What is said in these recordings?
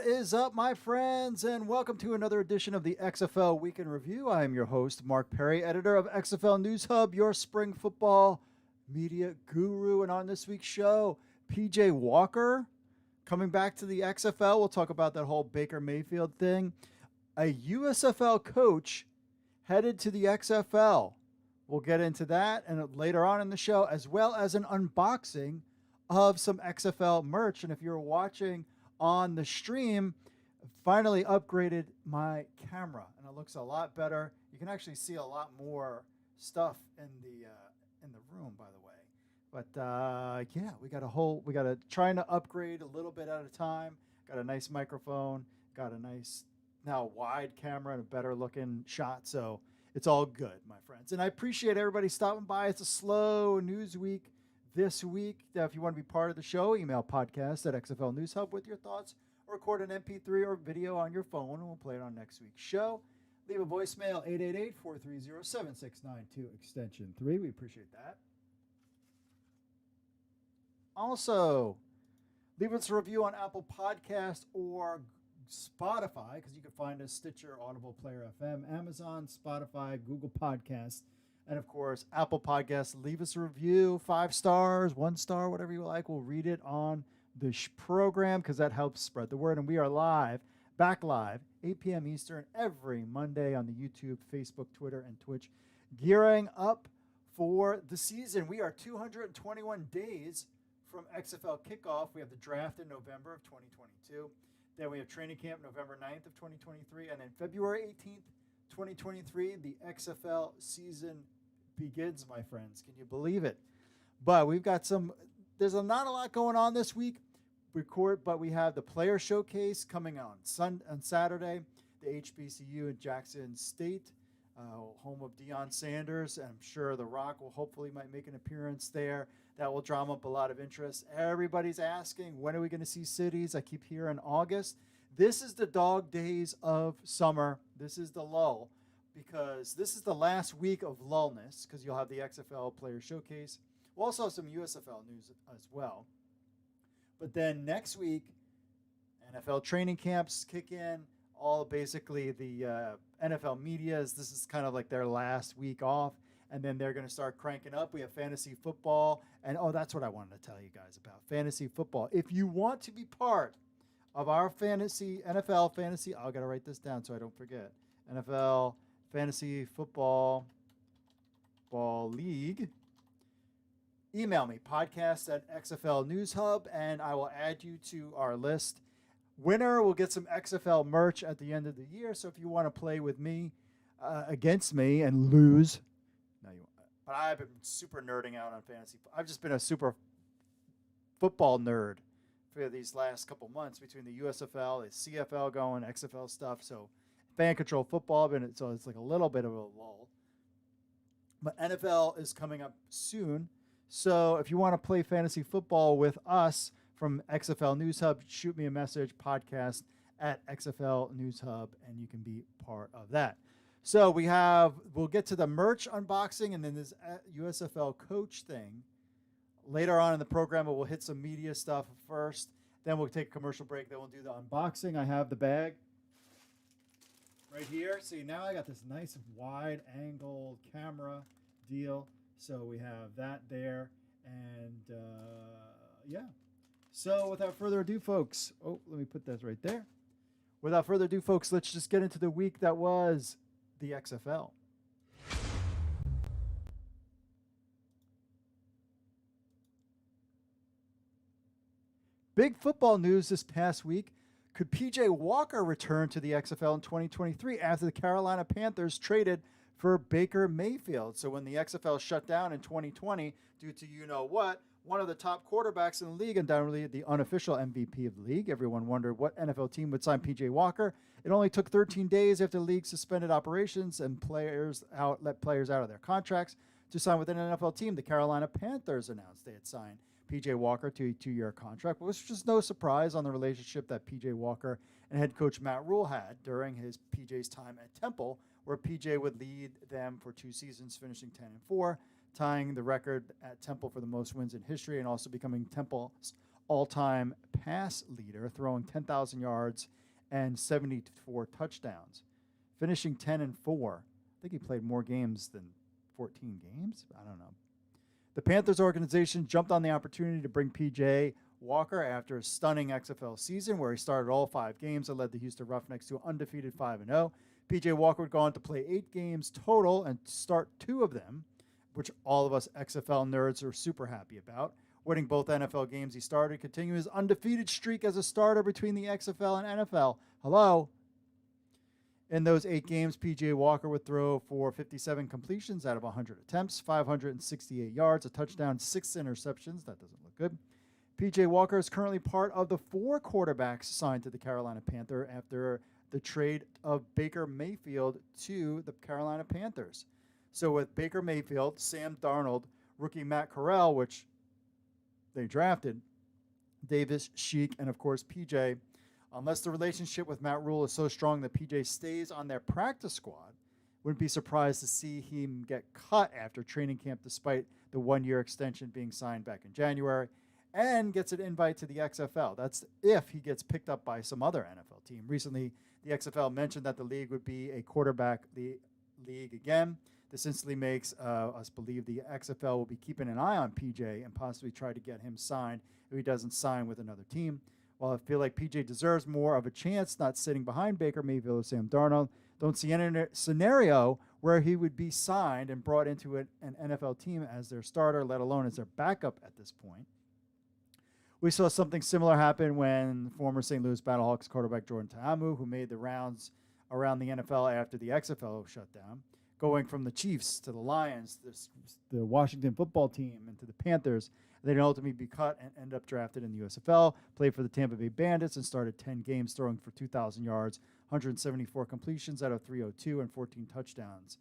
What is up, my friends, and welcome to another edition of the XFL Week in Review. I am your host, Mark Perry, editor of XFL News Hub, your spring football media guru. And on this week's show, PJ Walker coming back to the XFL. We'll talk about that whole Baker Mayfield thing. A USFL coach headed to the XFL. We'll get into that and later on in the show, as well as an unboxing of some XFL merch. And if you're watching on the stream, finally upgraded my camera and it looks a lot better. You can actually see a lot more stuff in the room, by the way. But yeah, we got to trying to upgrade a little bit at a time. Got a nice microphone, got a nice now wide camera and a better looking shot. So it's all good, my friends. And I appreciate everybody stopping by. It's a slow news week this week. If you want to be part of the show, email podcast at XFL News Hub with your thoughts, or record an MP3 or video on your phone, and we'll play it on next week's show. Leave a voicemail, 888-430-7692, extension 3. We appreciate that. Also, leave us a review on Apple Podcast or Spotify, because you can find us Stitcher, Audible, Player FM, Amazon, Spotify, Google Podcasts, and of course, Apple Podcasts. Leave us a review, 5 stars, 1 star, whatever you like. We'll read it on the program because that helps spread the word. And we are back live, 8 p.m. Eastern, every Monday on the YouTube, Facebook, Twitter, and Twitch, gearing up for the season. We are 221 days from XFL kickoff. We have the draft in November of 2022. Then we have training camp November 9th of 2023. And then February 18th, 2023, the XFL season begins, my friends. Can you believe it? But we've got there's not a lot going on this week. But we have the player showcase coming on Saturday, the HBCU in Jackson State, home of Deion Sanders. And I'm sure The Rock will hopefully might make an appearance there. That will drum up a lot of interest. Everybody's asking, when are we going to see cities? I keep hearing August. This is the dog days of summer. This is the lull, because this is the last week of lullness, because you'll have the XFL Player Showcase. We'll also have some USFL news as well. But then next week, NFL training camps kick in. All basically the NFL medias. This is kind of like their last week off. And then they're going to start cranking up. We have fantasy football. And, that's what I wanted to tell you guys about, fantasy football. If you want to be part of our NFL fantasy, I've got to write this down so I don't forget. NFL Fantasy Football League. Email me, podcast at XFL News Hub, and I will add you to our list. Winner will get some XFL merch at the end of the year. So if you want to play with me, against me, and lose, no, you won't. But I've been super nerding out on fantasy. I've just been a super football nerd for these last couple months between the USFL, the CFL going, XFL stuff. So fan control football, so it's like a little bit of a lull. But NFL is coming up soon. So if you want to play fantasy football with us from XFL News Hub, shoot me a message, podcast at XFL News Hub, and you can be part of that. So we'll get to the merch unboxing and then this USFL coach thing later on in the program, but we'll hit some media stuff first. Then we'll take a commercial break. Then we'll do the unboxing. I have the bag right here. See, now I got this nice wide angle camera deal. So we have that there. And yeah. So without further ado, folks. Oh, let me put that right there. Without further ado, folks, let's just get into the week that was the XFL. Big football news this past week. Could PJ Walker return to the XFL in 2023 after the Carolina Panthers traded for Baker Mayfield? So when the XFL shut down in 2020 due to you-know-what, one of the top quarterbacks in the league and undoubtedly the unofficial MVP of the league, everyone wondered what NFL team would sign PJ Walker. It only took 13 days after the league suspended operations and let players out of their contracts to sign with an NFL team. The Carolina Panthers announced they had signed PJ Walker to a 2-year contract, but it was just no surprise on the relationship that PJ Walker and head coach Matt Rule had during PJ's time at Temple, where PJ would lead them for 2 seasons, finishing 10-4, tying the record at Temple for the most wins in history and also becoming Temple's all-time pass leader, throwing 10,000 yards and 74 touchdowns, finishing 10-4. I think he played more games than 14 games. I don't know. The Panthers organization jumped on the opportunity to bring P.J. Walker after a stunning XFL season where he started all 5 games and led the Houston Roughnecks to an undefeated 5-0. P.J. Walker would go on to play 8 games total and start 2 of them, which all of us XFL nerds are super happy about. Winning both NFL games he started, continue his undefeated streak as a starter between the XFL and NFL. Hello? In those 8 games, P.J. Walker would throw for 57 completions out of 100 attempts, 568 yards, a touchdown, 6 interceptions. That doesn't look good. P.J. Walker is currently part of the 4 quarterbacks signed to the Carolina Panther after the trade of Baker Mayfield to the Carolina Panthers. So with Baker Mayfield, Sam Darnold, rookie Matt Corral, which they drafted, Davis, Sheik, and of course P.J., unless the relationship with Matt Rule is so strong that P.J. stays on their practice squad, wouldn't be surprised to see him get cut after training camp despite the 1-year extension being signed back in January, and gets an invite to the XFL. That's if he gets picked up by some other NFL team. Recently, the XFL mentioned that the league would be a quarterback league again. This instantly makes us believe the XFL will be keeping an eye on PJ and possibly try to get him signed if he doesn't sign with another team. While I feel like PJ deserves more of a chance not sitting behind Baker Mayfield or Sam Darnold, don't see any scenario where he would be signed and brought into an NFL team as their starter, let alone as their backup at this point. We saw something similar happen when former St. Louis Battlehawks quarterback Jordan Ta'amu, who made the rounds around the NFL after the XFL shut down, going from the Chiefs to the Lions, the Washington football team, and to the Panthers. They didn't ultimately be cut and end up drafted in the USFL, played for the Tampa Bay Bandits, and started 10 games, throwing for 2,000 yards, 174 completions out of 302, and 14 touchdowns.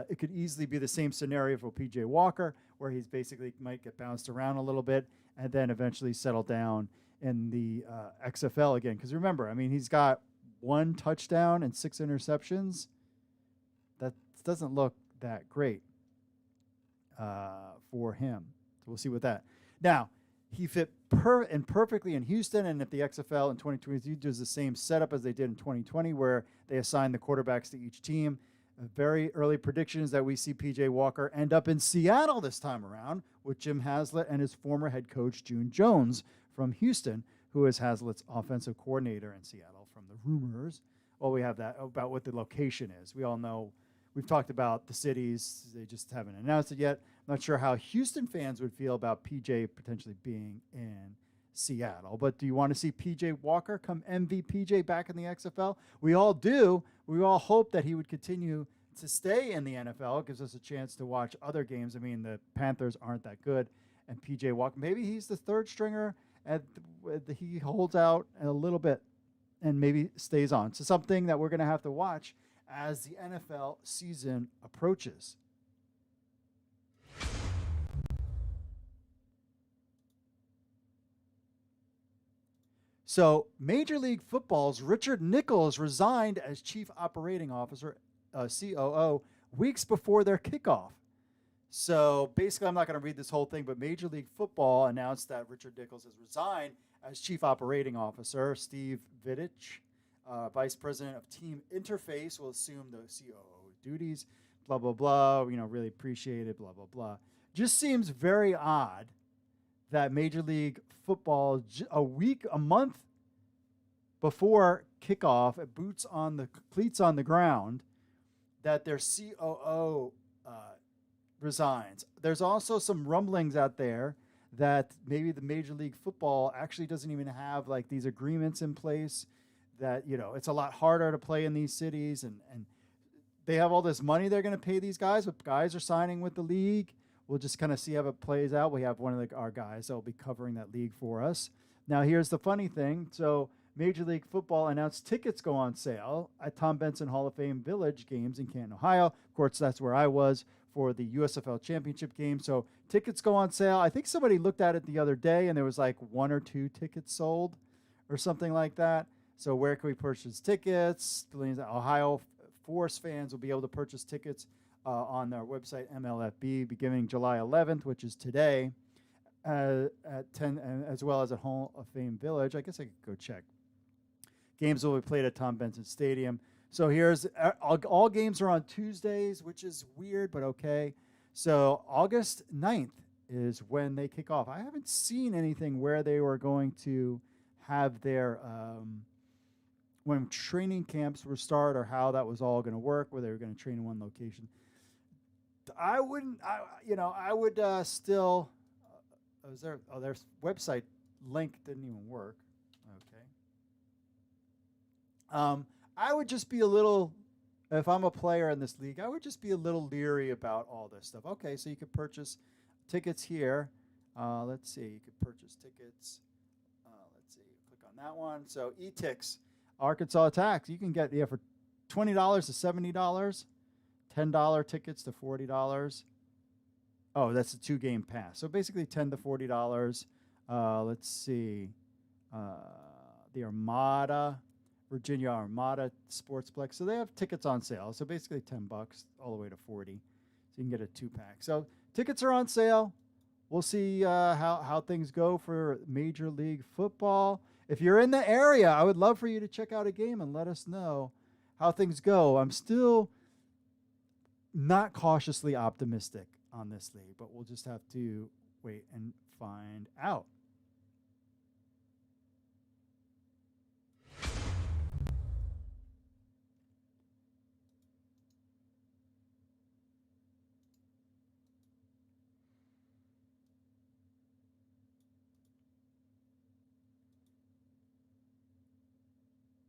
It could easily be the same scenario for P.J. Walker, where he's basically might get bounced around a little bit and then eventually settle down in the XFL again. Because remember, I mean, he's got 1 touchdown and 6 interceptions. That doesn't look that great for him. So we'll see with that. Now, he fit perfectly in Houston, and if the XFL in 2022 does the same setup as they did in 2020, where they assign the quarterbacks to each team, very early predictions that we see P.J. Walker end up in Seattle this time around with Jim Haslett and his former head coach, June Jones, from Houston, who is Haslett's offensive coordinator in Seattle from the rumors. Well, we have that about what the location is. We all know. We've talked about the cities. They just haven't announced it yet. I'm not sure how Houston fans would feel about P.J. potentially being in Seattle. But do you want to see P.J. Walker come MVPJ back in the XFL? We all do. We all hope that he would continue to stay in the NFL. It gives us a chance to watch other games. I mean, the Panthers aren't that good. And P.J. Walker, maybe he's the third stringer, and he holds out a little bit and maybe stays on. So something that we're going to have to watch as the NFL season approaches. So Major League Football's Richard Nichols resigned as Chief Operating Officer, COO, weeks before their kickoff. So basically, I'm not going to read this whole thing, but Major League Football announced that Richard Nichols has resigned as Chief Operating Officer. Steve Vittich, Vice President of Team Interface, will assume the COO duties, blah, blah, blah, really appreciate it, blah, blah, blah. Just seems very odd that Major League Football, a month before kickoff, cleats on the ground, that their COO resigns. There's also some rumblings out there that maybe the Major League Football actually doesn't even have like these agreements in place, that, it's a lot harder to play in these cities, and they have all this money they're going to pay these guys, but guys are signing with the league. We'll just kind of see how it plays out. We have one of our guys that will be covering that league for us. Now, here's the funny thing. So Major League Football announced tickets go on sale at Tom Benson Hall of Fame Village games in Canton, Ohio. Of course, that's where I was for the USFL Championship game. So tickets go on sale. I think somebody looked at it the other day, and there was like 1 or 2 tickets sold or something like that. So where can we purchase tickets? Ohio Force fans will be able to purchase tickets on their website, MLFB, beginning July 11th, which is today. at 10, and as well as at Hall of Fame Village. I guess I could go check. Games will be played at Tom Benson Stadium. So here's all games are on Tuesdays, which is weird, but okay. So August 9th is when they kick off. I haven't seen anything where they were going to have their when training camps were start or how that was all going to work, where they were going to train in one location. I wouldn't, I would still. Was there? Oh, their website link didn't even work. Okay. I would just be a little, if I'm a player in this league, I would just be a little leery about all this stuff. Okay, so you could purchase tickets here. Let's see, you could purchase tickets. Let's see, click on that one. So e-tix, Arkansas Attacks, you can get for $20 to $70, $10 tickets to $40. Oh, that's a 2-game pass. So basically $10 to $40. Let's see, the Armada. Virginia Armada Sportsplex. So they have tickets on sale. So basically $10 all the way to $40. So you can get a 2-pack. So tickets are on sale. We'll see how things go for Major League Football. If you're in the area, I would love for you to check out a game and let us know how things go. I'm still not cautiously optimistic on this league, but we'll just have to wait and find out.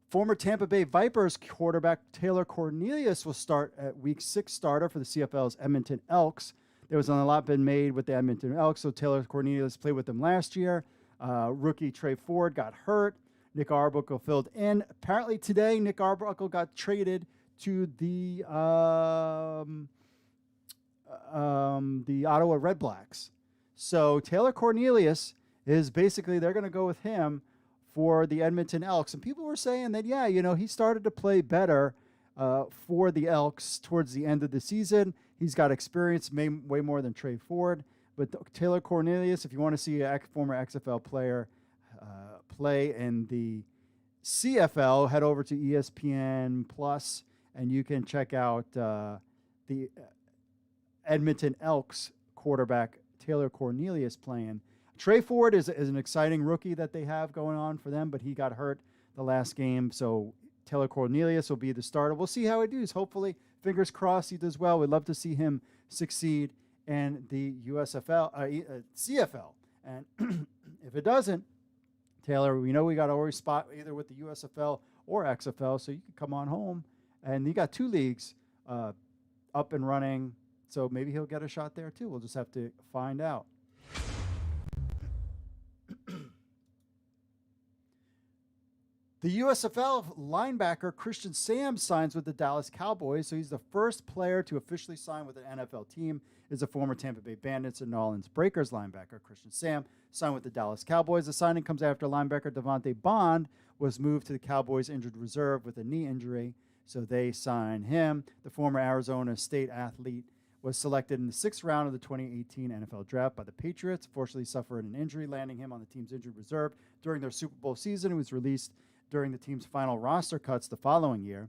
Former Tampa Bay Vipers quarterback Taylor Cornelius will start at Week 6 starter for the CFL's Edmonton Elks. There was a lot been made with the Edmonton Elks, so Taylor Cornelius played with them last year. Rookie Trey Ford got hurt. Nick Arbuckle filled in. Apparently today, Nick Arbuckle got traded to the Ottawa Red Blacks. So Taylor Cornelius is basically, they're going to go with him for the Edmonton Elks. And people were saying that, he started to play better for the Elks towards the end of the season. He's got experience, way more than Trey Ford. But Taylor Cornelius, if you want to see a former XFL player play in the CFL, head over to ESPN Plus, and you can check out the Edmonton Elks quarterback Taylor Cornelius playing. Trey Ford is an exciting rookie that they have going on for them, but he got hurt the last game, so Taylor Cornelius will be the starter. We'll see how he does. Hopefully, fingers crossed, he does well. We'd love to see him succeed in the CFL. And if it doesn't, Taylor, we know we got always spot either with the USFL or XFL, so you can come on home. And you got 2 leagues up and running, so maybe he'll get a shot there too. We'll just have to find out. The USFL linebacker Christian Sam signs with the Dallas Cowboys, so he's the first player to officially sign with an NFL team. Is a former Tampa Bay Bandits and New Orleans Breakers linebacker Christian Sam signed with the Dallas Cowboys. The signing comes after linebacker Devontae Bond was moved to the Cowboys injured reserve with a knee injury, so they signed him. The former Arizona State athlete was selected in the 6th round of the 2018 NFL Draft by the Patriots. Fortunately, suffered an injury, landing him on the team's injured reserve during their Super Bowl season. He was released during the team's final roster cuts the following year.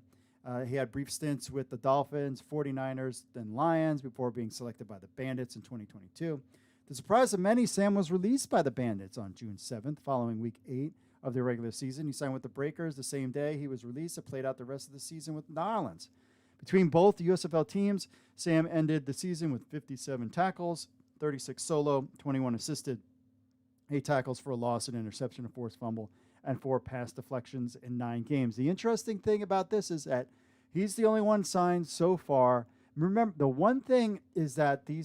He had brief stints with the Dolphins, 49ers, then Lions before being selected by the Bandits in 2022. To the surprise of many, Sam was released by the Bandits on June 7th, following Week 8 of the regular season. He signed with the Breakers the same day he was released and played out the rest of the season with New Orleans. Between both the USFL teams, Sam ended the season with 57 tackles, 36 solo, 21 assisted, 8 tackles for a loss, an interception, a forced fumble, and 4 pass deflections in 9 games. The interesting thing about this is that he's the only one signed so far. Remember, the one thing is that the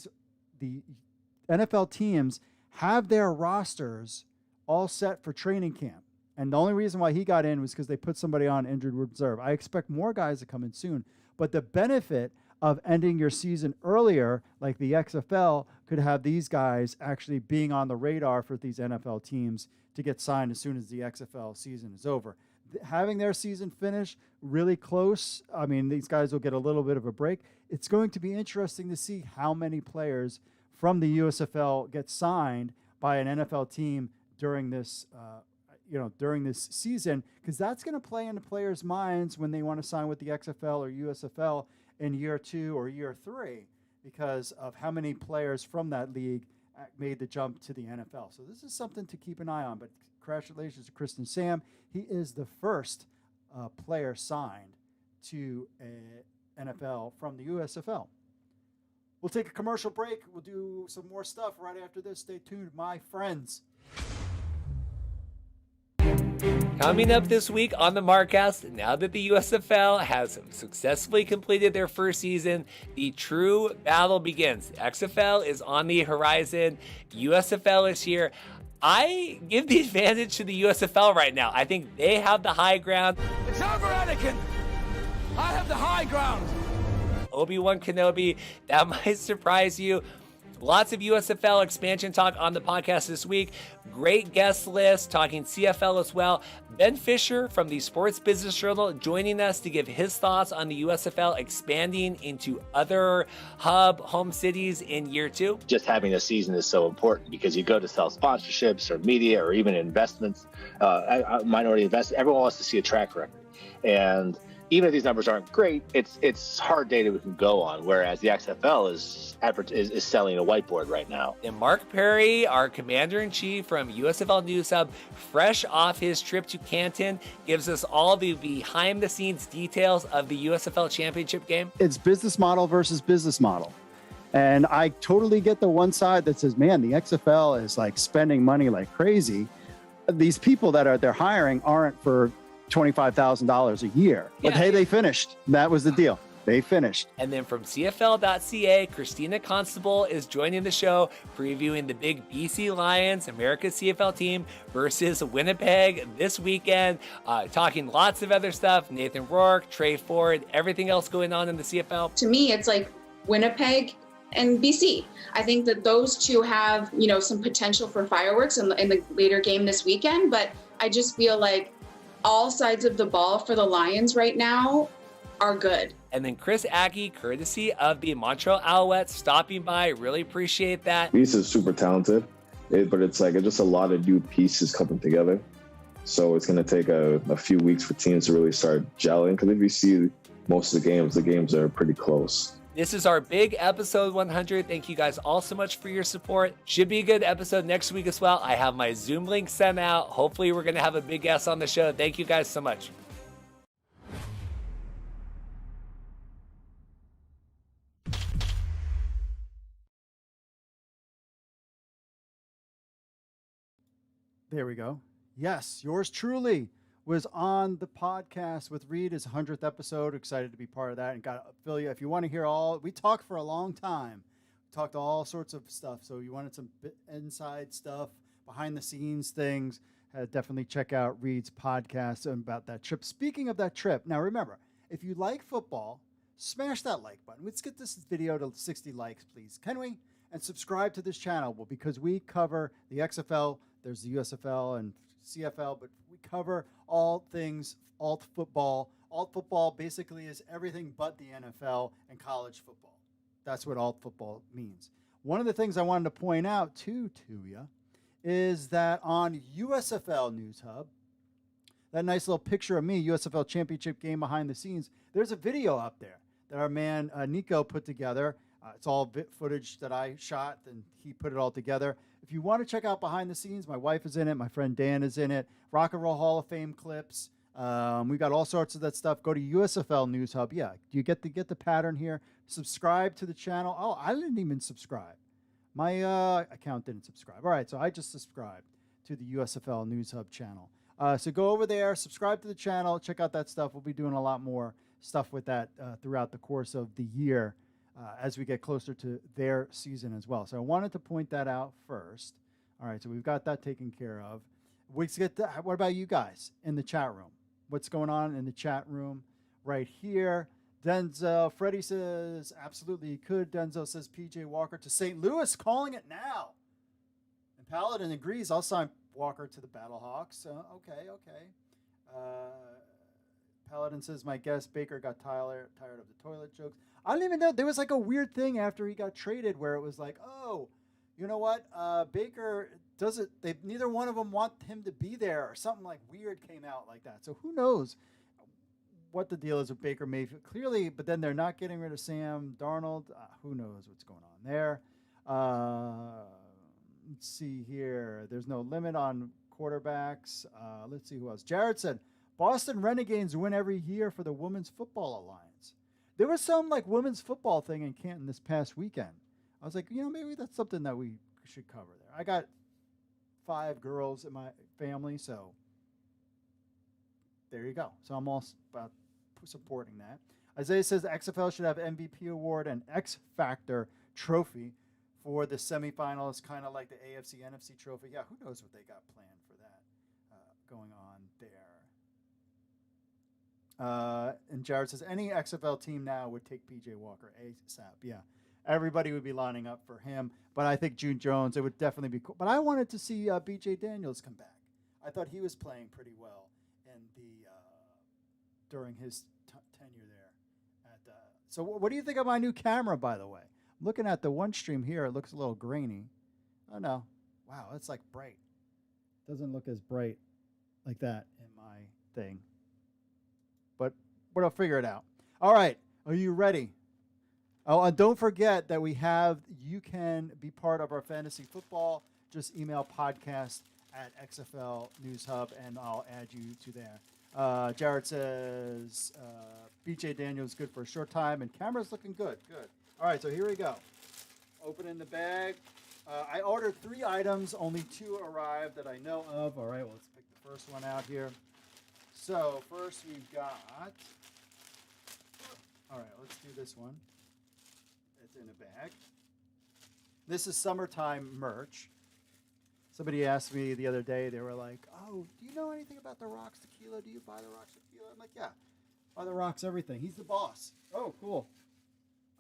NFL teams have their rosters all set for training camp. And the only reason why he got in was because they put somebody on injured reserve. I expect more guys to come in soon. But the benefit of ending your season earlier, like the XFL, could have these guys actually being on the radar for these NFL teams to get signed as soon as the XFL season is over. Having their season finish really close, I mean, these guys will get a little bit of a break. It's going to be interesting to see how many players from the USFL get signed by an NFL team during this during this season, because that's going to play into players' minds when they want to sign with the XFL or USFL in year 2 or year 3, because of how many players from that league made the jump to the NFL. So this is something to keep an eye on. But congratulations to Kristen Sam. He is the first player signed to a NFL from the USFL. We'll take a commercial break. We'll do some more stuff right after this. Stay tuned, my friends. Coming up this week on the Markcast, now that the USFL has successfully completed their first season, the true battle begins. XFL is on the horizon. USFL is here. I give the advantage to the USFL right now. I think they have the high ground. It's over, Anakin. I have the high ground. Obi-Wan Kenobi, that might surprise you. Lots of USFL expansion talk on the podcast this week. Great guest list, talking CFL as well. Ben Fisher from the Sports Business Journal joining us to give his thoughts on the USFL expanding into other hub home cities in year 2. Just having a season is so important because you go to sell sponsorships or media or even investments, minority investments. Everyone wants to see a track record. And even if these numbers aren't great, it's hard data we can go on, whereas the XFL is selling a whiteboard right now. And Mark Perry, our commander-in-chief from USFL News Hub, fresh off his trip to Canton, gives us all the behind-the-scenes details of the USFL championship game. It's business model versus business model. And I totally get the one side that says, man, the XFL is like spending money like crazy. These people that they're hiring aren't for $25,000 a year. But hey, they finished. That was the deal. They finished. And then from CFL.ca, Christina Constable is joining the show, previewing the big BC Lions, America's CFL team, versus Winnipeg this weekend, talking lots of other stuff. Nathan Rourke, Trey Ford, everything else going on in the CFL. To me, it's like Winnipeg and BC. I think that those two have, some potential for fireworks in the later game this weekend, but I just feel like all sides of the ball for the Lions right now are good. And then Chris Aggie, courtesy of the Montreal Alouettes, stopping by. Really appreciate that. He's super talented, but it's just a lot of new pieces coming together. So it's going to take a few weeks for teams to really start gelling, because if you see most of the games are pretty close. This is our big episode 100. Thank you guys all so much for your support. Should be a good episode next week as well. I have my Zoom link sent out. Hopefully we're going to have a big guest on the show. Thank you guys so much. There we go. Yes, yours truly was on the podcast with Reed, his 100th episode. Excited to be part of that, and got to fill you. If you want to hear we talked for a long time. We talked all sorts of stuff. So you wanted some inside stuff, behind the scenes things, definitely check out Reed's podcast about that trip. Speaking of that trip, now remember, if you like football, smash that like button. Let's get this video to 60 likes, please. Can we? And subscribe to this channel, because we cover the XFL. There's the USFL and CFL, but we cover all things alt football. Alt football basically is everything but the NFL and college football. That's what alt football means. One of the things I wanted to point out to you is that on USFL News Hub, that nice little picture of me, USFL championship game behind the scenes, there's a video up there that our man Nico put together. It's all footage that I shot, and he put it all together. If you want to check out behind the scenes, my wife is in it. My friend Dan is in it. Rock and Roll Hall of Fame clips. We got all sorts of that stuff. Go to USFL News Hub. Yeah, do you get the pattern here? Subscribe to the channel. Oh, I didn't even subscribe. My account didn't subscribe. All right, so I just subscribed to the USFL News Hub channel. So go over there, subscribe to the channel, check out that stuff. We'll be doing a lot more stuff with that throughout the course of the year. As we get closer to their season as well. So I wanted to point that out first. All right, so we've got that taken care of. What about you guys in the chat room? What's going on in the chat room right here? Denzel, Freddie says, absolutely he could. Denzel says, PJ Walker to St. Louis, calling it now. And Paladin agrees, I'll sign Walker to the Battlehawks. Okay. Paladin says, my guest Baker got tired of the toilet jokes. I don't even know. There was like a weird thing after he got traded where it was like, oh, you know what? Baker neither one of them want him to be there, or something like weird came out like that. So who knows what the deal is with Baker Mayfield? Clearly, but then they're not getting rid of Sam Darnold. Who knows what's going on there? Let's see here. There's no limit on quarterbacks. Let's see who else. Jared said, Boston Renegades win every year for the Women's Football Alliance. There was some like women's football thing in Canton this past weekend. I was like, maybe that's something that we should cover there. I got 5 girls in my family, so there you go. So I'm all about supporting that. Isaiah says the XFL should have MVP award and X Factor trophy for the semifinals, kind of like the AFC NFC trophy. Yeah, who knows what they got planned for that going on there. And Jared says any XFL team now would take PJ Walker ASAP. Yeah, everybody would be lining up for him. But I think June Jones, it would definitely be cool. But I wanted to see BJ Daniels come back. I thought he was playing pretty well in the during his tenure there. So what do you think of my new camera, by the way? I'm looking at the one stream here. It looks a little grainy. Oh, no. Wow, it's like bright. Doesn't look as bright like that in my thing. But I'll figure it out. All right. Are you ready? Oh, and don't forget that you can be part of our fantasy football. Just email podcast@XFL News Hub, and I'll add you to there. Jared says BJ Daniels good for a short time, and camera's looking good. Good. All right, so here we go. Opening the bag. I ordered 3 items. Only 2 arrived that I know of. All right, well, let's pick the first one out here. So first we've got. All right, let's do this one. It's in a bag. This is summertime merch. Somebody asked me the other day, they were like, oh, do you know anything about the Rocks tequila? Do you buy the Rocks tequila? I'm like, yeah, buy the Rocks everything. He's the boss. Oh, cool.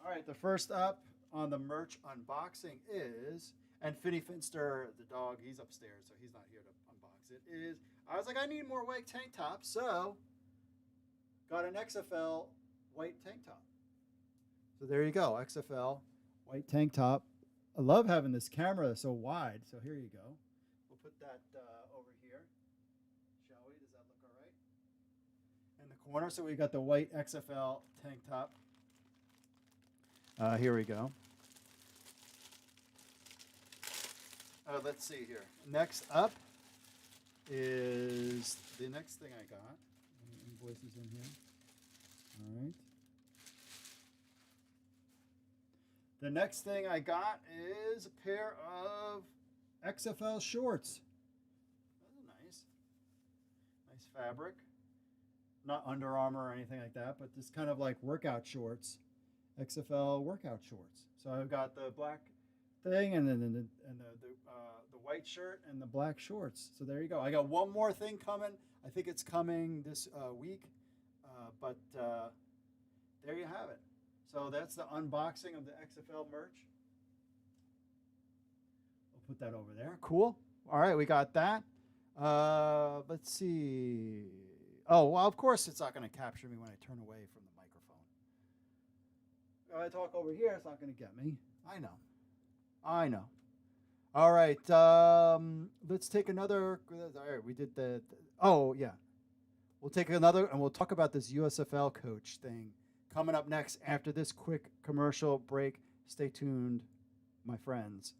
All right, the first up on the merch unboxing is, and Finny Finster, the dog, he's upstairs, so he's not here to unbox it, I was like, I need more white tank tops, so got an XFL white tank top. So there you go, XFL white tank top. I love having this camera so wide, so here you go. We'll put that over here, shall we? Does that look all right? In the corner, so we got the white XFL tank top. Here we go. Let's see here. Next up is the next thing I got. Invoices in here. All right. The next thing I got is a pair of XFL shorts. Those are nice. Nice fabric. Not Under Armour or anything like that, but just kind of like workout shorts. XFL workout shorts. So I've got the black thing and then the white shirt and the black shorts. So there you go. I got one more thing coming. I think it's coming this week, but there you have it. So that's the unboxing of the XFL merch. We'll put that over there. Cool. All right, we got that. Let's see. Oh, well, of course it's not going to capture me when I turn away from the microphone. If I talk over here, it's not going to get me. I know. All right, let's take another. All right, we did oh, yeah. We'll take another, and we'll talk about this USFL coach thing coming up next after this quick commercial break. Stay tuned, my friends.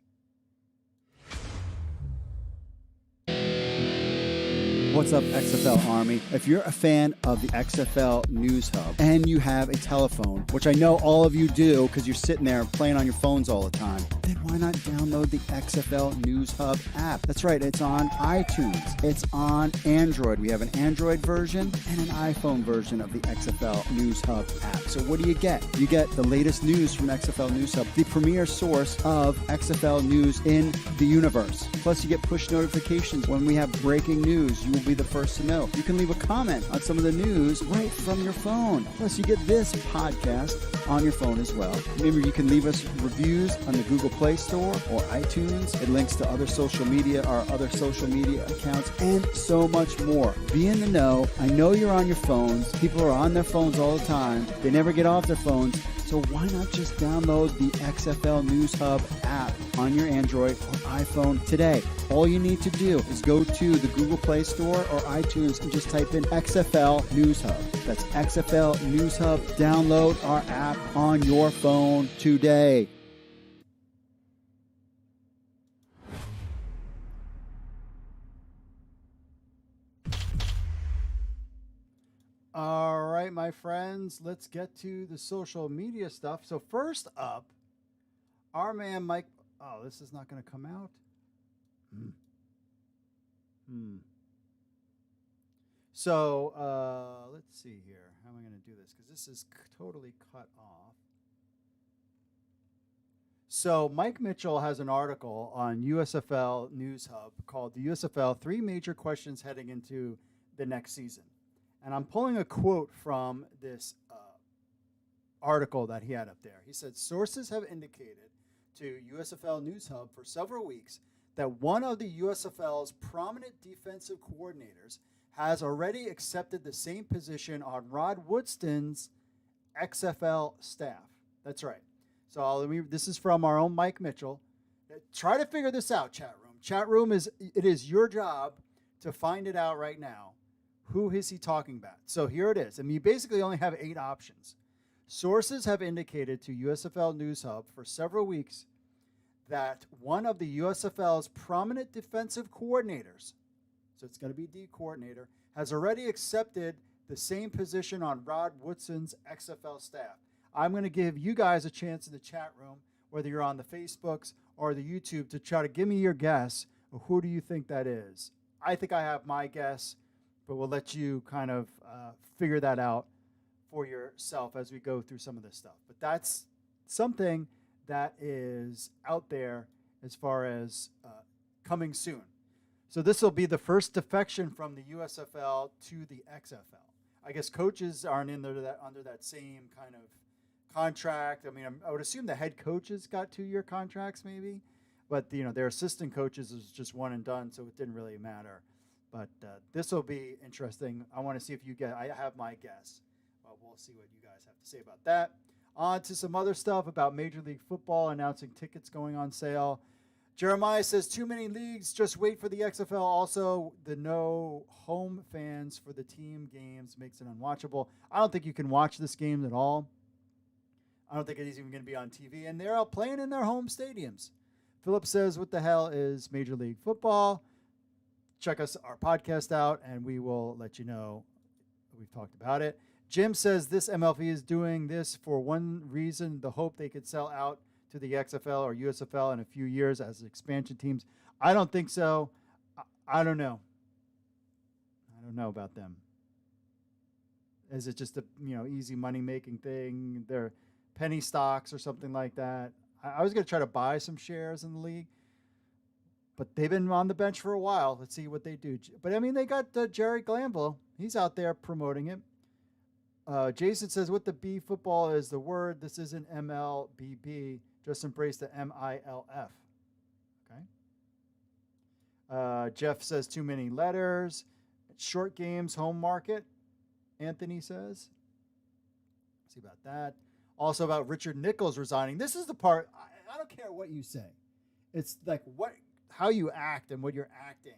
What's up, XFL Army? If you're a fan of the XFL News Hub and you have a telephone, which I know all of you do because you're sitting there playing on your phones all the time, then why not download the XFL News Hub app? That's right, it's on iTunes. It's on Android. We have an Android version and an iPhone version of the XFL News Hub app. So what do you get? You get the latest news from XFL News Hub, the premier source of XFL news in the universe. Plus, you get push notifications when we have breaking news. You will be the first to know. You can leave a comment on some of the news right from your phone. Plus, you get this podcast on your phone as well. Remember, you can leave us reviews on the Google Play Store or iTunes. It links to other social media, our other social media accounts, and so much more. Be in the know. I know you're on your phones. People are on their phones all the time. They never get off their phones. So why not just download the XFL News Hub app on your Android or iPhone today? All you need to do is go to the Google Play Store or iTunes and just type in XFL News Hub. That's XFL News Hub. Download our app on your phone today. All right, my friends, let's get to the social media stuff. So first up, our man Mike. Oh, this is not going to come out. So let's see here. How am I going to do this? Because this is totally cut off. So Mike Mitchell has an article on USFL News Hub called "The USFL: 3 Major Questions Heading into the Next Season." And I'm pulling a quote from this article that he had up there. He said, sources have indicated to USFL News Hub for several weeks that one of the USFL's prominent defensive coordinators has already accepted the same position on Rod Woodston's XFL staff. That's right. So this is from our own Mike Mitchell. Try to figure this out, chat room. Chat room, it is your job to find it out right now. Who is he talking about? So here it is. You basically only have 8 options. Sources have indicated to USFL News Hub for several weeks that one of the USFL's prominent defensive coordinators, so it's going to be D coordinator, has already accepted the same position on Rod Woodson's XFL staff. I'm going to give you guys a chance in the chat room, whether you're on the Facebooks or the YouTube, to try to give me your guess of who do you think that is. I think I have my guess, but we'll let you kind of figure that out for yourself as we go through some of this stuff. But that's something that is out there as far as coming soon. So this will be the first defection from the USFL to the XFL. I guess coaches aren't under that same kind of contract. I mean, I would assume the head coaches got 2-year contracts maybe, but their assistant coaches is just one and done, so it didn't really matter. But this will be interesting. I want to see if you get. I have my guess. But we'll see what you guys have to say about that. On to some other stuff about Major League Football announcing tickets going on sale. Jeremiah says too many leagues. Just wait for the XFL. Also, the no home fans for the team games makes it unwatchable. I don't think you can watch this game at all. I don't think it's even going to be on TV. And they're all playing in their home stadiums. Philip says, what the hell is Major League Football? Check our podcast out, and we will let you know. We've talked about it. Jim says this MLB is doing this for one reason, the hope they could sell out to the XFL or USFL in a few years as expansion teams. I don't think so. I don't know. I don't know about them. Is it just a easy money-making thing? They're penny stocks or something like that. I was going to try to buy some shares in the league, but they've been on the bench for a while. Let's see what they do. But, they got Jerry Glanville. He's out there promoting it. Jason says, what the B football is the word. This isn't MLBB. Just embrace the MILF. Okay. Jeff says, too many letters. Short games, home market. Anthony says. See about that. Also about Richard Nichols resigning. This is the part, I don't care what you say. It's like how you act and what you're acting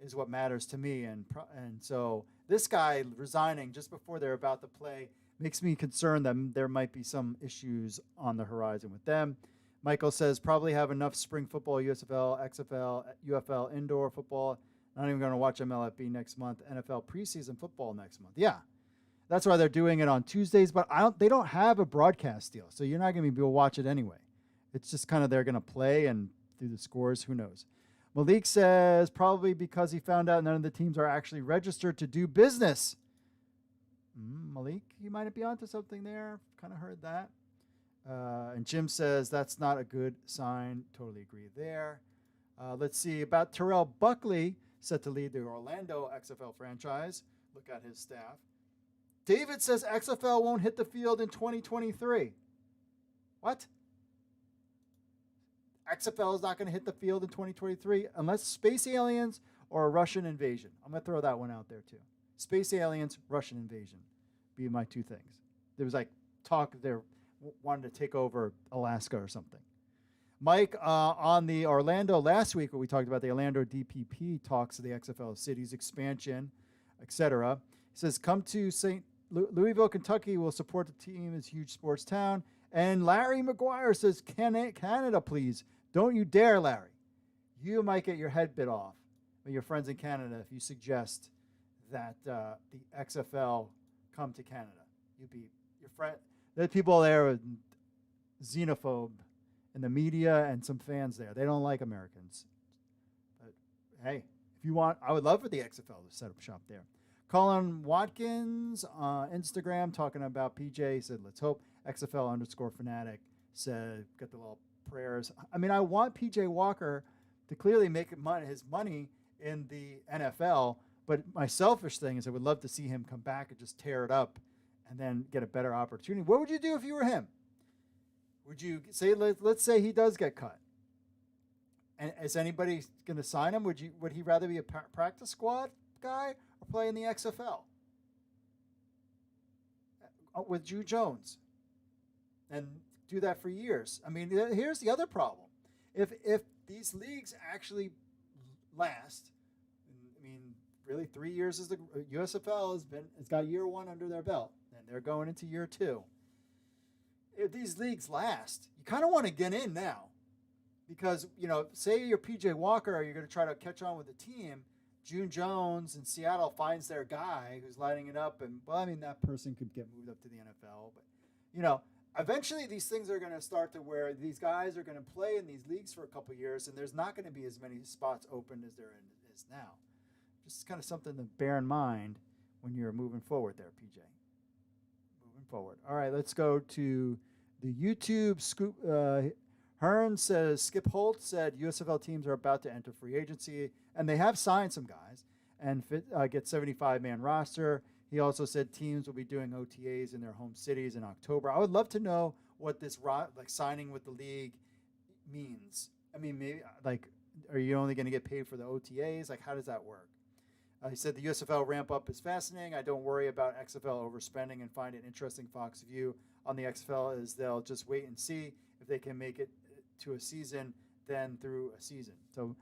is what matters to me. And so this guy resigning just before they're about to play makes me concerned that there might be some issues on the horizon with them. Michael says probably have enough spring football, USFL, XFL, UFL, indoor football. Not even going to watch MLFB next month. NFL preseason football next month. Yeah, that's why they're doing it on Tuesdays. But they don't have a broadcast deal, so you're not going to be able to watch it anyway. It's just kind of they're going to play and do the scores. Who knows? Malik says probably because he found out none of the teams are actually registered to do business. Malik, you might be onto something there. Kind of heard that. And Jim says that's not a good sign. Totally agree there. Let's see about Terrell Buckley, set to lead the Orlando XFL franchise. Look at his staff. David says XFL won't hit the field in 2023. What? XFL is not going to hit the field in 2023 unless space aliens or a Russian invasion. I'm going to throw that one out there too. Space aliens, Russian invasion be my two things. There was talk there wanted to take over Alaska or something. Mike, on the Orlando last week, when we talked about the Orlando DPP talks of the XFL cities expansion, etc. He says, come to Louisville, Kentucky. Will support the team. It's a huge sports town. And Larry McGuire says, Canada, please. Don't you dare, Larry. You might get your head bit off by your friends in Canada if you suggest that the XFL come to Canada. You'd be your friend. There's people there with xenophobe in the media and some fans there. They don't like Americans. But hey, if you want, I would love for the XFL to set up shop there. Colin Watkins on Instagram talking about PJ said, let's hope XFL_fanatic said, got the little prayers. I mean, I want PJ Walker to clearly make his money in the NFL, but my selfish thing is I would love to see him come back and just tear it up and then get a better opportunity. What would you do if you were him? Would you say, let's say he does get cut, and is anybody going to sign him? Would he rather be a practice squad guy or play in the XFL with Drew Jones and do that for years? I mean, here's the other problem: if these leagues actually last, I mean, really 3 years is the USFL has got year one under their belt, and they're going into year two. If these leagues last, you kind of want to get in now, because say you're PJ Walker, or you're going to try to catch on with the team. June Jones in Seattle finds their guy who's lighting it up, and that person could get moved up to the NFL, but eventually these things are going to start to where these guys are going to play in these leagues for a couple of years, and there's not going to be as many spots open as there is now. Just kind of something to bear in mind when you're moving forward there, PJ. Moving forward. All right, let's go to the YouTube scoop. Hearn says, Skip Holt said USFL teams are about to enter free agency, and they have signed some guys and get 75-man roster. He also said teams will be doing OTAs in their home cities in October. I would love to know what this signing with the league means. I mean, maybe are you only going to get paid for the OTAs? How does that work? He said the USFL ramp up is fascinating. I don't worry about XFL overspending and find an interesting Fox view on the XFL is they'll just wait and see if they can make it to a season, then through a season. So,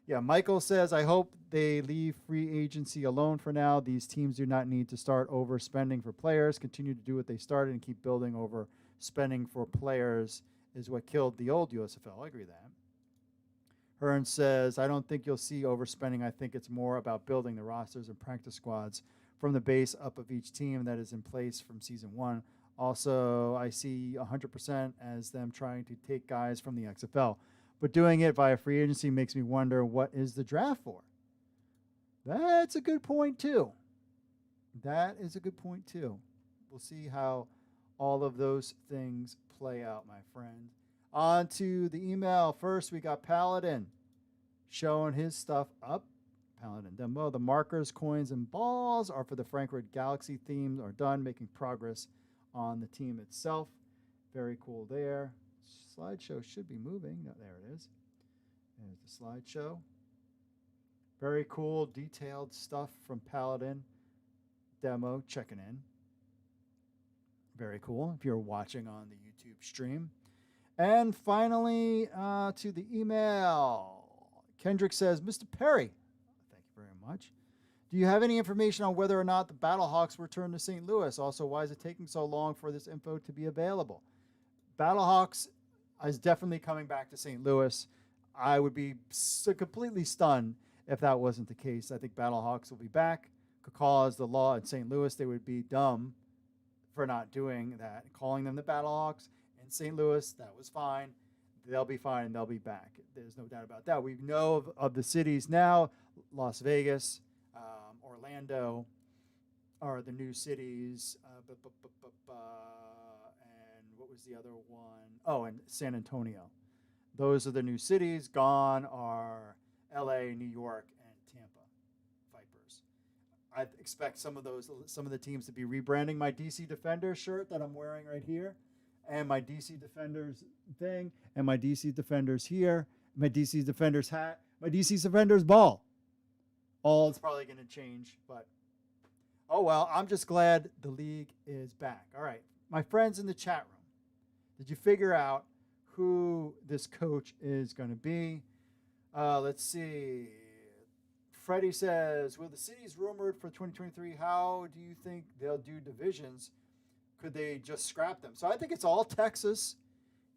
yeah, Michael says, I hope they leave free agency alone for now. These teams do not need to start overspending for players. Continue to do what they started and keep building. Over spending for players is what killed the old USFL. I agree with that. Hearn says, I don't think you'll see overspending. I think it's more about building the rosters and practice squads from the base up of each team that is in place from season one. Also, I see 100% as them trying to take guys from the XFL. But doing it via free agency makes me wonder, what is the draft for? That's a good point, too. That is a good point, too. We'll see how all of those things play out, my friend. On to the email. First, we got Paladin showing his stuff up. Paladin demo. The markers, coins, and balls are for the Frankfurt Galaxy theme are done, making progress on the team itself. Very cool there. Slideshow should be moving. No, there it is. There's the slideshow. Very cool, detailed stuff from Paladin. Demo, checking in. Very cool if you're watching on the YouTube stream. And finally, to the email. Kendrick says, Mr. Perry, thank you very much. Do you have any information on whether or not the Battlehawks return to St. Louis? Also, why is it taking so long for this info to be available? Battlehawks is definitely coming back to St. Louis. I would be completely stunned if that wasn't the case. I think Battlehawks will be back. Because the law in St. Louis, they would be dumb for not doing that. Calling them the Battlehawks in St. Louis, that was fine. They'll be fine and they'll be back. There's no doubt about that. We know of the cities now. Las Vegas, Orlando are the new cities. And what was the other one? Oh, and San Antonio. Those are the new cities. Gone are LA, New York, and Tampa Vipers. I expect some of the teams to be rebranding. My DC Defenders shirt that I'm wearing right here, and my DC Defenders thing, and my DC Defenders here, my DC Defenders hat, my DC Defenders ball. All is probably going to change, but oh well, I'm just glad the league is back. All right, my friends in the chat room, Did you figure out who this coach is going to be? Let's see. Freddie says, with the cities rumored for 2023, how do you think they'll do divisions? Could they just scrap them? So I think it's all Texas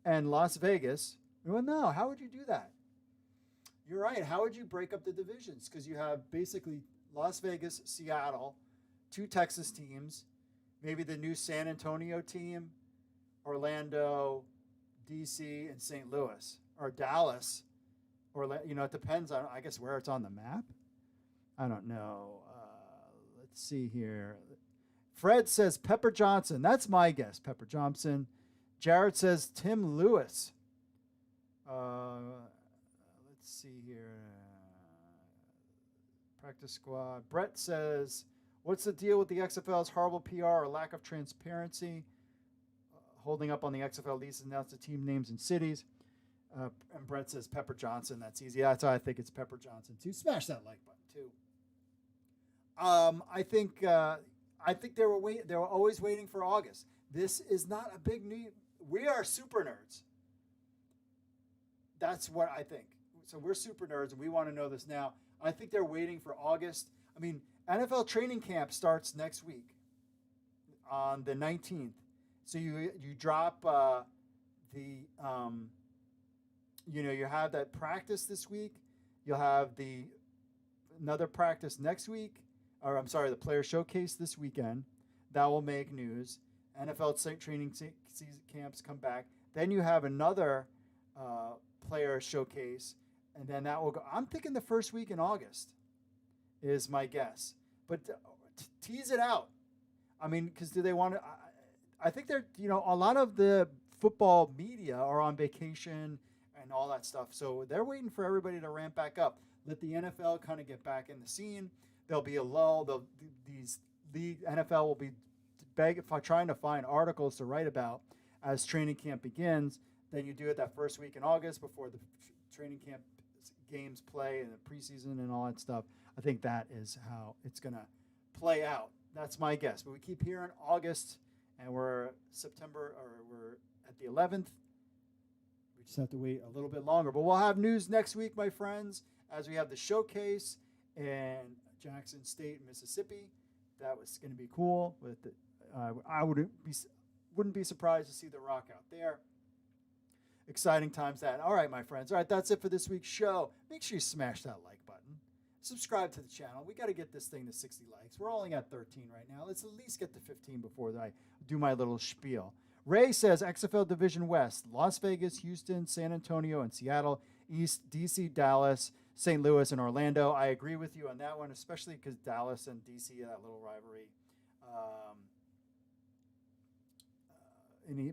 and Las Vegas. Well, no, how would you do that? You're right. How would you break up the divisions? Because you have basically Las Vegas, Seattle, 2 Texas teams, maybe the new San Antonio team, Orlando, DC, and St. Louis, or Dallas, or, you know, it depends on, I guess, where it's on the map. I don't know. Let's see here. Fred says Pepper Johnson. That's my guess, Pepper Johnson. Jared says Tim Lewis. Let's see here. Practice squad. Brett says, what's the deal with the XFL's horrible PR or lack of transparency? Holding up on the XFL leases, announce the team names and cities. And Brett says Pepper Johnson. That's easy. That's why I think it's Pepper Johnson too. Smash that like button too. I think they were always waiting for August. This is not a big need. We are super nerds. That's what I think. So we're super nerds, and we want to know this now. I think they're waiting for August. I mean, NFL training camp starts next week on the 19th. So you drop you have that practice this week. You'll have another practice next week. Or I'm sorry, the player showcase this weekend. That will make news. NFL training camps come back. Then you have another player showcase, and then that will go. I'm thinking the first week in August is my guess. But tease it out. I mean, because do they want to? I think they're, a lot of the football media are on vacation and all that stuff. So they're waiting for everybody to ramp back up. Let the NFL kind of get back in the scene. There'll be a lull. NFL will be trying to find articles to write about as training camp begins. Then you do it that first week in August before the training camp games play and the preseason and all that stuff. I think that is how it's going to play out. That's my guess. But we keep hearing August, and we're at the 11th. We just have to wait a little bit longer. But we'll have news next week, my friends, as we have the showcase in Jackson State, Mississippi. That was going to be cool. I wouldn't be surprised to see The Rock out there. Exciting times that. All right, my friends. All right, that's it for this week's show. Make sure you smash that like button. Subscribe to the channel. We got to get this thing to 60 likes. We're only at 13 right now. Let's at least get to 15 before I do my little spiel. Ray says XFL Division West, Las Vegas, Houston, San Antonio, and Seattle. East, DC, Dallas, St. Louis, and Orlando. I agree with you on that one, especially because Dallas and DC, that little rivalry.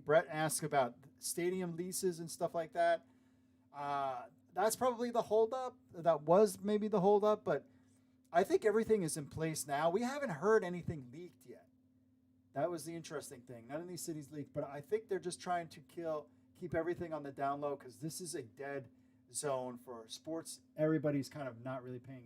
Brett asks about stadium leases and stuff like that. That's probably the holdup. That was maybe the holdup, but I think everything is in place now. We haven't heard anything leaked yet. That was the interesting thing. None of these cities leaked, but I think they're just trying to keep everything on the down low because this is a dead zone for sports. Everybody's kind of not really paying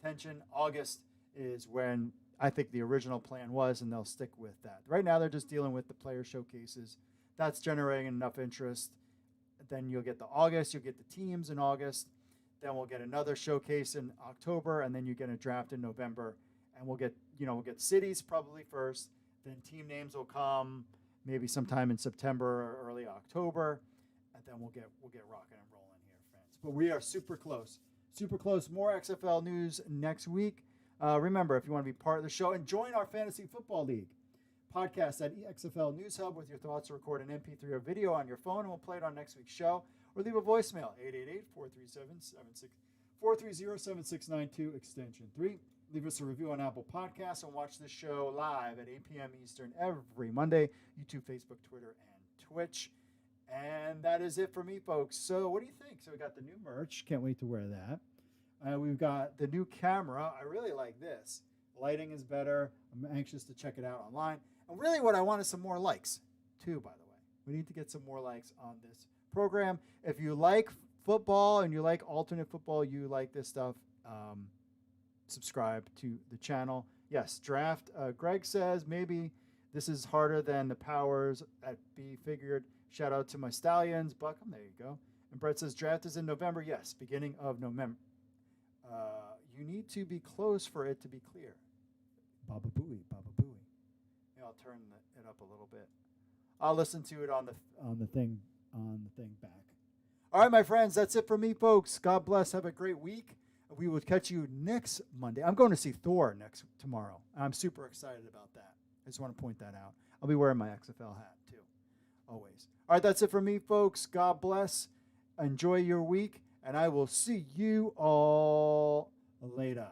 attention. August is when I think the original plan was, and they'll stick with that. Right now, they're just dealing with the player showcases. That's generating enough interest. Then you'll get you'll get the teams in August. Then we'll get another showcase in October, and then you get a draft in November. And we'll get cities probably first. Then team names will come maybe sometime in September or early October, and then we'll get rocking and rolling here, friends. But we are super close. More XFL news next week. Remember, if you want to be part of the show and join our Fantasy Football League podcast at XFL News Hub with your thoughts, record an MP3 or video on your phone, and we'll play it on next week's show. Or leave a voicemail, 888-430-7692, extension 3. Leave us a review on Apple Podcasts and watch this show live at 8 p.m. Eastern every Monday, YouTube, Facebook, Twitter, and Twitch. And that is it for me, folks. So what do you think? So we got the new merch. Can't wait to wear that. We've got the new camera. I really like this. Lighting is better. I'm anxious to check it out online. And really what I want is some more likes, too, by the way. We need to get some more likes on this program. If you like football and you like alternate football, you like this stuff, subscribe to the channel. Yes, draft. Greg says maybe This is harder than the powers at be figured. Shout out to my Stallions. Buckham, there you go. And Brett says, draft is in November. Yes, beginning of November. You need to be close for it to be clear. Baba Booey, Baba Booey. Yeah, I'll turn it up a little bit. I'll listen to it on the thing back. All right, my friends, that's it for me, folks. God bless. Have a great week. We will catch you next Monday. I'm going to see Thor tomorrow. I'm super excited about that. I just want to point that out. I'll be wearing my XFL hat too, always. All right, that's it for me, folks. God bless. Enjoy your week, and I will see you all later.